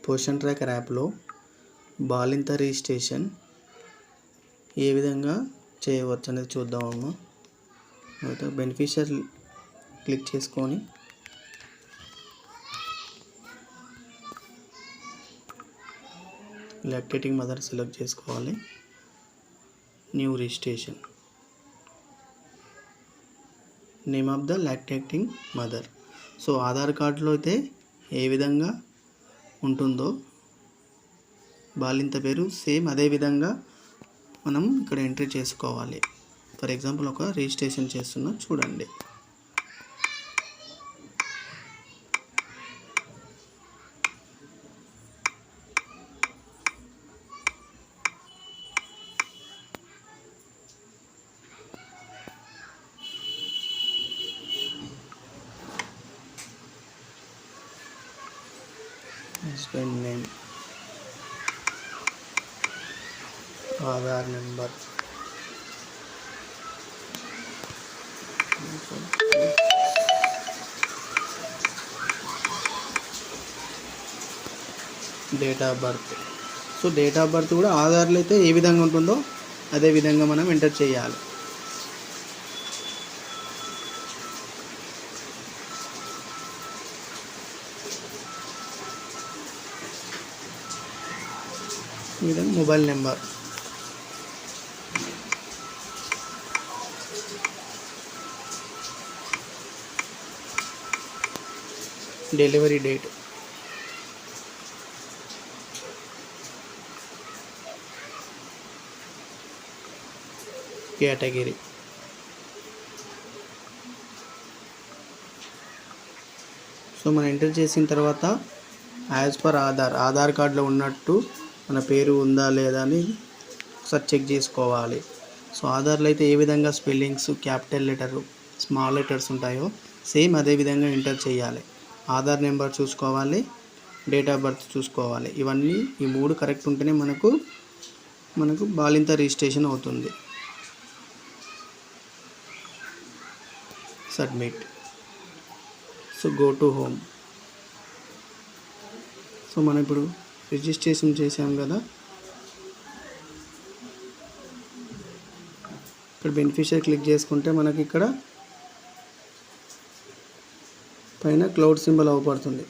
Poshan tracker యాప్లో బాలింత registration ఏ విధంగా చేయవచ్చు అనేది చూద్దామమ్మా. మొదట బెనిఫిషియరీ క్లిక్ చేసుకొని లాక్టేటింగ్ మదర్ సెలెక్ట్ చేసుకోవాలి. New registration, name of the lactating mother. So Aadhaar కార్డులో అయితే ఏ విధంగా ఉంటుందో బాలింత పేరు సేమ్ అదే విధంగా మనం ఇక్కడ ఎంట్రీ చేసుకోవాలి. ఫర్ ఎగ్జాంపుల్ ఒక రిజిస్ట్రేషన్ చేస్తున్నా చూడండి. Husband name, Aadhaar number, date of birth. So date of birth కూడా ఆధార్లో అయితే ఏ విధంగా ఉంటుందో అదే విధంగా మనం ఎంటర్ చేయాలి. ఈ విధంగా mobile number, delivery date, category, so మనం ఎంటర్ చేసిన తర్వాత యాజ్ పర్ ఆధార్ కార్డులో ఉన్నట్టు మన పేరు ఉందా లేదా అని ఒకసారి చెక్ చేసుకోవాలి. సో ఆధార్లో అయితే ఏ విధంగా spellings, capital letter, small letters ఉంటాయో సేమ్ అదే విధంగా ఎంటర్ చేయాలి. ఆధార్ నెంబర్ చూసుకోవాలి, డేట్ ఆఫ్ బర్త్ చూసుకోవాలి. ఇవన్నీ ఈ 3 కరెక్ట్ ఉంటేనే మనకు బాలింత రిజిస్ట్రేషన్ అవుతుంది. Submit. So go to home. So మనం ఇప్పుడు రిజిస్ట్రేషన్ చేసాం కదా, ఇక్కడ బెనిఫిషియరీ క్లిక్ చేసుకుంటే మనకి ఇక్కడ పైన క్లౌడ్ సింబల్ అవపడుతుంది.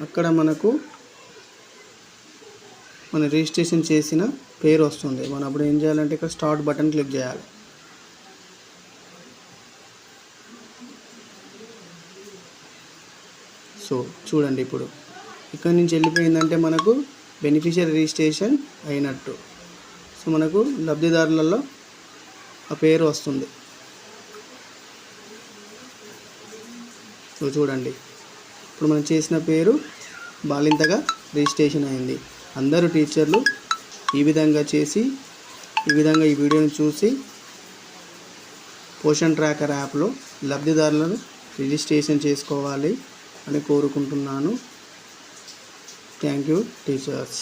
అక్కడ మనకు మన రిజిస్ట్రేషన్ చేసిన పేరు వస్తుంది. మనం అప్పుడు ఏం చేయాలంటే ఇక్కడ స్టార్ట్ బటన్ క్లిక్ చేయాలి. సో చూడండి, ఇప్పుడు ఇక్కడ నుంచి వెళ్ళిపోయిందంటే మనకు బెనిఫిషియరీ రిజిస్ట్రేషన్ అయినట్టు. సో మనకు లబ్ధిదారులలో ఆ పేరు వస్తుంది. సో చూడండి, ఇప్పుడు మనం చేసిన పేరు బాలింతగా రిజిస్ట్రేషన్ అయింది. అందరూ టీచర్లు ఈ విధంగా చేసి ఈ వీడియోని చూసి పోషన్ ట్రాకర్ యాప్లో లబ్ధిదారులను రిజిస్ట్రేషన్ చేసుకోవాలి అని కోరుకుంటున్నాను. Thank you teachers.